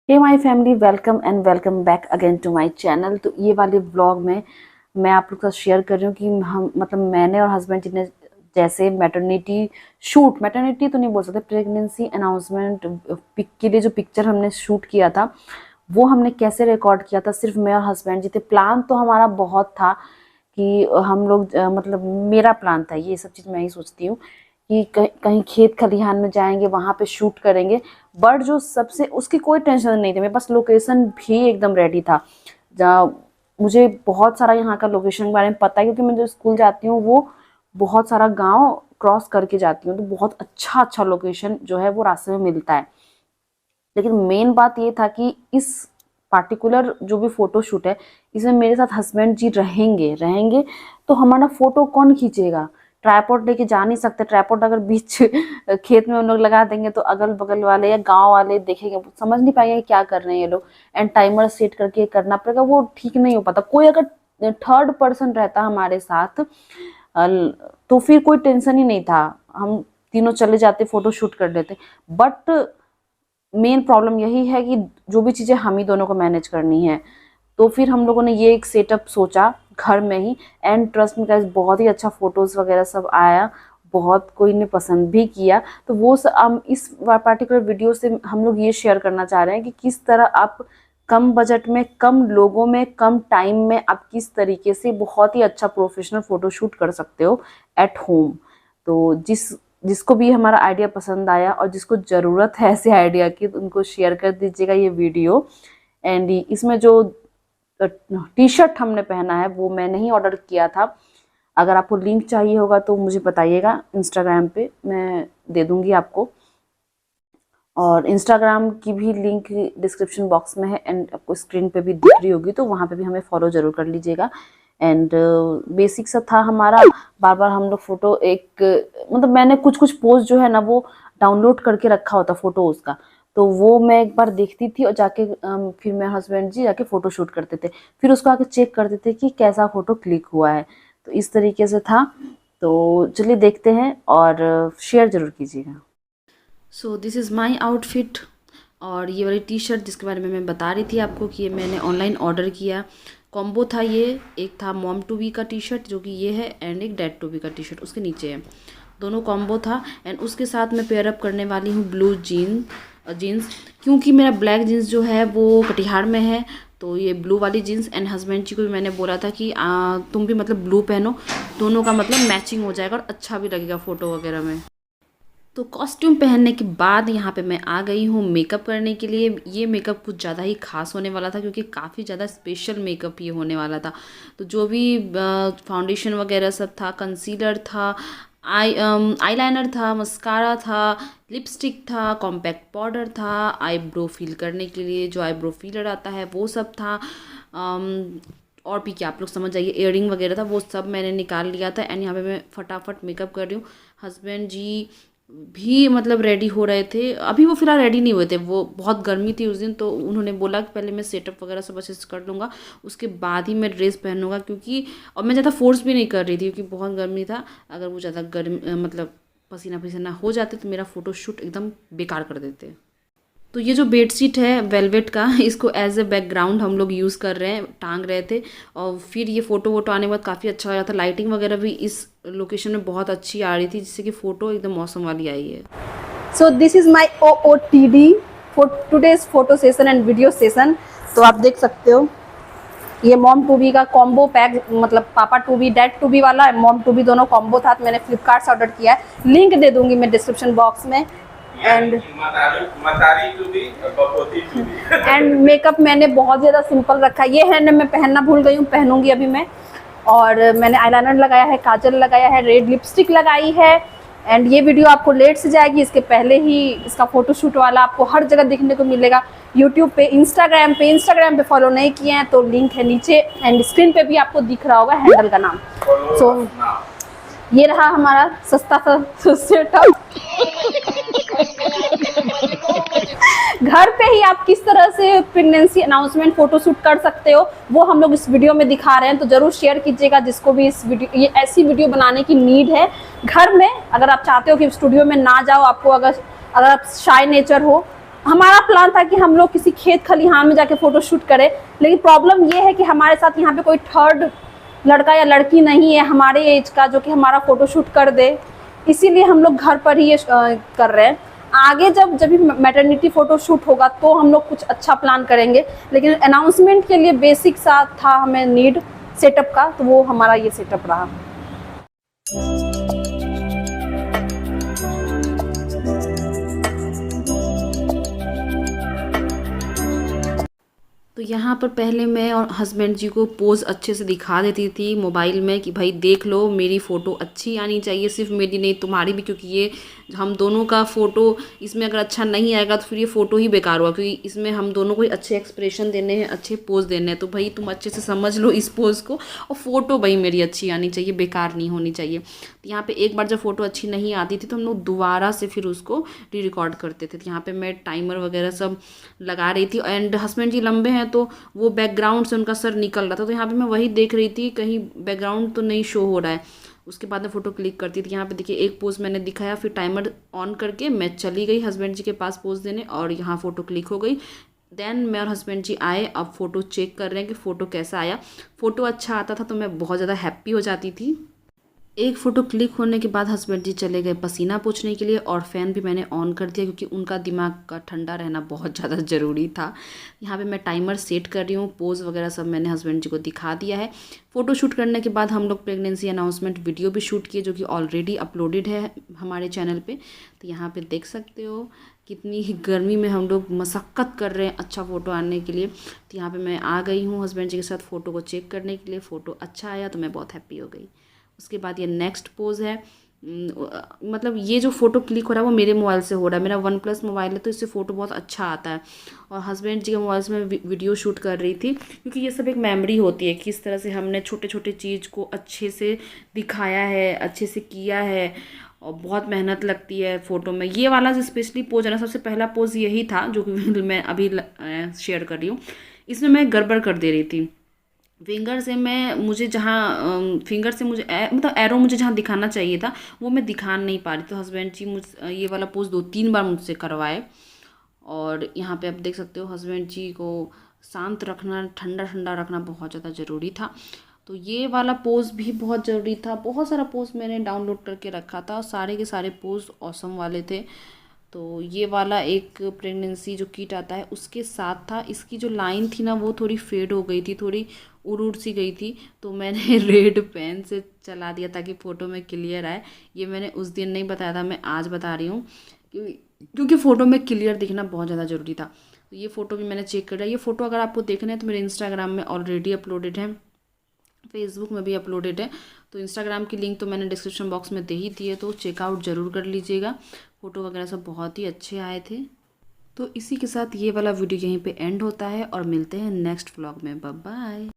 Hey my family, welcome and welcome back again to my channel. तो ये वाले vlog में मैं आप लोग के साथ शेयर कर रही हूँ कि हम मैंने और हस्बैंड जी ने जैसे मैटरनिटी तो नहीं बोल सकते, प्रेगनेंसी अनाउंसमेंट पिक के लिए जो पिक्चर हमने शूट किया था वो हमने कैसे रिकॉर्ड किया था। सिर्फ मैं और हस्बैंड जी थे। प्लान तो हमारा बहुत था कि हम लोग मेरा प्लान था, ये सब चीज़ मैं ही सोचती हूँ कि कहीं खेत खलिहान में जाएंगे, वहाँ पे शूट करेंगे। बट जो सबसे उसकी कोई टेंशन नहीं थी, मेरे पास लोकेशन भी एकदम रेडी था। जहाँ मुझे बहुत सारा यहाँ का लोकेशन के बारे में पता है, क्योंकि मैं जो स्कूल जाती हूँ वो बहुत सारा गांव क्रॉस करके जाती हूँ, तो बहुत अच्छा अच्छा लोकेशन जो है वो रास्ते में मिलता है। लेकिन मेन बात ये था कि इस पार्टिकुलर जो भी फोटो शूट है, इसमें मेरे साथ हस्बैंड जी रहेंगे तो हमारा फोटो कौन खींचेगा। ट्राइपॉड लेके जा नहीं सकते। ट्राइपॉड अगर बीच खेत में उन लोग लगा देंगे तो अगल बगल वाले या गांव वाले देखेंगे, समझ नहीं पाएंगे क्या कर रहे हैं ये लोग। एंड टाइमर सेट करके करना पड़ेगा, वो ठीक नहीं हो पाता। कोई अगर थर्ड पर्सन रहता हमारे साथ तो फिर कोई टेंशन ही नहीं था, हम तीनों चले जाते, फोटो शूट कर लेते। बट मेन प्रॉब्लम यही है कि जो भी चीज़ें हम ही दोनों को मैनेज करनी है। तो फिर हम लोगों ने ये एक सेटअप सोचा घर में ही। एंड ट्रस्ट में गाइस, बहुत ही अच्छा फोटोज़ वगैरह सब आया, बहुत कोई ने पसंद भी किया। तो वो हम इस पार्टिकुलर वीडियो से हम लोग ये शेयर करना चाह रहे हैं कि किस तरह आप कम बजट में, कम लोगों में, कम टाइम में आप किस तरीके से बहुत ही अच्छा प्रोफेशनल फोटोशूट कर सकते हो एट होम। तो जिसको भी हमारा आइडिया पसंद आया और जिसको ज़रूरत है ऐसे आइडिया की, तो उनको शेयर कर दीजिएगा ये वीडियो। एंड इसमें जो टी शर्ट हमने पहना है वो मैंने ही ऑर्डर किया था। अगर आपको लिंक चाहिए होगा तो मुझे बताइएगा, इंस्टाग्राम पे मैं दे दूँगी आपको। और इंस्टाग्राम की भी लिंक डिस्क्रिप्शन बॉक्स में है एंड आपको स्क्रीन पे भी दिख रही होगी, तो वहाँ पे भी हमें फॉलो ज़रूर कर लीजिएगा। एंड बेसिक सा था हमारा। बार बार हम लोग फ़ोटो मैंने कुछ कुछ पोज जो है ना वो डाउनलोड करके रखा होता फ़ोटोज़ का, तो वो मैं एक बार देखती थी और जाके फिर मेरे हस्बैंड जी जाके फ़ोटो शूट करते थे, फिर उसको आके चेक करते थे कि कैसा फ़ोटो क्लिक हुआ है। तो इस तरीके से था। तो चलिए देखते हैं और शेयर ज़रूर कीजिएगा। सो दिस इज़ माई आउटफिट। और ये वाली टी शर्ट जिसके बारे में मैं बता रही थी आपको कि ये मैंने ऑनलाइन ऑर्डर किया। कॉम्बो था ये, एक था मॉम टू बी का टी शर्ट जो कि ये है, एंड एक डैड टू बी का टी शर्ट उसके नीचे है। दोनों कॉम्बो था। एंड उसके साथ मैं पेयर अप करने वाली हूँ ब्लू जीन्स, क्योंकि मेरा ब्लैक जीन्स जो है वो कटिहार में है। तो ये ब्लू वाली जीन्स, एंड हस्बैंड जी को भी मैंने बोला था कि तुम भी ब्लू पहनो, दोनों का मैचिंग हो जाएगा और अच्छा भी लगेगा फ़ोटो वगैरह में। तो कॉस्ट्यूम पहनने के बाद यहाँ पे मैं आ गई हूँ मेकअप करने के लिए। ये मेकअप कुछ ज़्यादा ही खास होने वाला था, क्योंकि काफ़ी ज़्यादा स्पेशल मेकअप ये होने वाला था। तो जो भी फाउंडेशन वगैरह सब था, कंसीलर था, आईलाइनर था, मस्कारा था, लिपस्टिक था, कॉम्पैक्ट पाउडर था, आईब्रो फिल करने के लिए जो आईब्रो फिलर आता है वो सब था। और भी क्या आप लोग समझ जाइए, इयरिंग वगैरह था, वो सब मैंने निकाल लिया था। एंड यहाँ पे मैं फटाफट मेकअप कर रही हूँ। हस्बैंड जी भी रेडी हो रहे थे। अभी वो फिलहाल रेडी नहीं हुए थे, वो बहुत गर्मी थी उस दिन, तो उन्होंने बोला कि पहले मैं सेटअप वगैरह सब अच्छे से कर लूँगा, उसके बाद ही मैं ड्रेस पहनूंगा। क्योंकि और मैं ज़्यादा फोर्स भी नहीं कर रही थी, क्योंकि बहुत गर्मी था। अगर वो ज़्यादा पसीना पसीना हो जाते तो मेरा फ़ोटोशूट एकदम बेकार कर देते। तो ये जो बेडशीट है वेलवेट का, इसको एज ए बैकग्राउंड हम लोग यूज़ कर रहे हैं, टांग रहे थे। और फिर ये फ़ोटो वोटो आने के बाद काफ़ी अच्छा हो रहा था। लाइटिंग वगैरह भी इस लोकेशन में बहुत अच्छी आ रही थी, जिससे कि फ़ोटो एकदम मौसम वाली आई है। So this is my OOTD for today's photo session and video session. तो आप देख सकते हो ये मॉम टू बी का कॉम्बो पैक, पापा to be dad to be वाला मॉम टू बी दोनों कॉम्बो था। तो मैंने फ्लिपकार्ट से ऑर्डर किया है, लिंक दे दूंगी मैं डिस्क्रिप्शन बॉक्स में। एंड मेकअप मैंने बहुत ज़्यादा सिंपल रखा है। ये हैंड मैं पहनना भूल गई हूँ, पहनूंगी अभी मैं। और मैंने आईलाइनर लगाया है, काजल लगाया है, रेड लिपस्टिक लगाई है। एंड ये वीडियो आपको लेट से जाएगी, इसके पहले ही इसका फोटोशूट वाला आपको हर जगह देखने को मिलेगा, यूट्यूब पे, इंस्टाग्राम पे फॉलो नहीं किए हैं तो लिंक है नीचे, एंड स्क्रीन पे भी आपको दिख रहा होगा हैंडल का नाम। सो ये रहा हमारा सस्ता सा सेटअप। घर पे ही आप किस तरह से प्रेगनेंसी अनाउंसमेंट फोटोशूट कर सकते हो वो हम लोग इस वीडियो में दिखा रहे हैं। तो जरूर शेयर कीजिएगा जिसको भी इस वीडियो, ये ऐसी वीडियो बनाने की नीड है घर में। अगर आप चाहते हो कि स्टूडियो में ना जाओ, आपको अगर आप शाय नेचर हो, हमारा प्लान था कि हम लोग किसी खेत खलिहान में जाके फ़ोटो शूट करें, लेकिन प्रॉब्लम ये है कि हमारे साथ यहाँ पे कोई थर्ड लड़का या लड़की नहीं है हमारे एज का जो कि हमारा फ़ोटो शूट कर दे, इसीलिए हम लोग घर पर ही ये कर रहे हैं। आगे जब भी मैटरनिटी फ़ोटो शूट होगा तो हम लोग कुछ अच्छा प्लान करेंगे, लेकिन अनाउंसमेंट के लिए बेसिक सा था हमें नीड सेटअप का, तो वो हमारा ये सेटअप रहा। तो यहाँ पर पहले मैं और हस्बैंड जी को पोज़ अच्छे से दिखा देती थी मोबाइल में कि भाई देख लो मेरी फ़ोटो अच्छी आनी चाहिए, सिर्फ मेरी नहीं तुम्हारी भी, क्योंकि ये हम दोनों का फ़ोटो इसमें अगर अच्छा नहीं आएगा तो फिर ये फ़ोटो ही बेकार हुआ, क्योंकि इसमें हम दोनों को अच्छे एक्सप्रेशन देने हैं, अच्छे पोज़ देने हैं। तो भाई तुम अच्छे से समझ लो इस पोज़ को, और फ़ोटो भाई मेरी अच्छी आनी चाहिए, बेकार नहीं होनी चाहिए। तो यहाँ पर एक बार जब फ़ोटो अच्छी नहीं आती थी तो हम लोग दोबारा से फिर उसको री रिकॉर्ड करते थे। तो यहाँ पर मैं टाइमर वगैरह सब लगा रही थी, एंड हस्बैंड जी लंबे हैं तो वो बैकग्राउंड से उनका सर निकल रहा था, तो यहाँ पे मैं वही देख रही थी कहीं बैकग्राउंड तो नहीं शो हो रहा है। उसके बाद में फ़ोटो क्लिक करती थी। यहाँ पे देखिए एक पोज मैंने दिखाया, फिर टाइमर ऑन करके मैं चली गई हस्बैंड जी के पास पोज देने, और यहाँ फ़ोटो क्लिक हो गई। देन मैं और हस्बैंड जी आए, अब फ़ोटो चेक कर रहे हैं कि फ़ोटो कैसा आया। फ़ोटो अच्छा आता था तो मैं बहुत ज़्यादा हैप्पी हो जाती थी। एक फ़ोटो क्लिक होने के बाद हस्बैंड जी चले गए पसीना पोंछने के लिए, और फ़ैन भी मैंने ऑन कर दिया क्योंकि उनका दिमाग का ठंडा रहना बहुत ज़्यादा ज़रूरी था। यहाँ पे मैं टाइमर सेट कर रही हूँ, पोज़ वगैरह सब मैंने हस्बैंड जी को दिखा दिया है। फ़ोटो शूट करने के बाद हम लोग प्रेगनेंसी अनाउंसमेंट वीडियो भी शूट किए, जो कि ऑलरेडी अपलोडेड है हमारे चैनल पर। तो यहाँ पर देख सकते हो कितनी ही गर्मी में हम लोग मशक्क़त कर रहे हैं अच्छा फ़ोटो आने के लिए। तो यहाँ पर मैं आ गई हूँ हस्बैंड जी के साथ फ़ोटो को चेक करने के लिए। फ़ोटो अच्छा आया तो मैं बहुत हैप्पी हो गई। उसके बाद ये नेक्स्ट पोज़ है, मतलब ये जो फ़ोटो क्लिक हो रहा है वो मेरे मोबाइल से हो रहा है। मेरा OnePlus मोबाइल है तो इससे फ़ोटो बहुत अच्छा आता है, और हस्बैंड जी के मोबाइल से मैं वीडियो शूट कर रही थी, क्योंकि ये सब एक मेमोरी होती है कि किस तरह से हमने छोटे छोटे चीज़ को अच्छे से दिखाया है, अच्छे से किया है, और बहुत मेहनत लगती है फ़ोटो में। ये वाला जो स्पेशली पोज़ है ना, सबसे पहला पोज़ यही था जो कि मैं अभी शेयर कर रही हूँ। इसमें मैं गड़बड़ कर दे रही थी। फिंगर से मुझे जहाँ फिंगर से मुझे मतलब एरो मुझे जहाँ दिखाना चाहिए था वो मैं दिखा नहीं पा रही। तो हस्बैंड जी ये वाला पोज़ 2-3 बार मुझसे करवाए, और यहाँ पे आप देख सकते हो हस्बैंड जी को शांत रखना, ठंडा ठंडा रखना बहुत ज़्यादा ज़रूरी था। तो ये वाला पोज़ भी बहुत ज़रूरी था। बहुत सारा पोज़ मैंने डाउनलोड करके रखा था, सारे के सारे पोज़ ऑसम वाले थे। तो ये वाला एक प्रेगनेंसी जो किट आता है उसके साथ था। इसकी जो लाइन थी ना वो थोड़ी फेड हो गई थी, थोड़ी उड़ सी गई थी, तो मैंने रेड पेन से चला दिया ताकि फ़ोटो में क्लियर आए। ये मैंने उस दिन नहीं बताया था, मैं आज बता रही हूँ, क्योंकि फ़ोटो में क्लियर दिखना बहुत ज़्यादा ज़रूरी था। तो ये फ़ोटो भी मैंने चेक कर लिया। ये फ़ोटो अगर आपको देखना है तो मेरे इंस्टाग्राम में ऑलरेडी अपलोडेड है, फेसबुक में भी अपलोडेड है। तो इंस्टाग्राम की लिंक तो मैंने डिस्क्रिप्शन बॉक्स में दे ही दी है, तो चेकआउट ज़रूर कर लीजिएगा। फ़ोटो वगैरह सब बहुत ही अच्छे आए थे। तो इसी के साथ ये वाला वीडियो यहीं पे एंड होता है, और मिलते हैं नेक्स्ट व्लॉग में। Bye bye.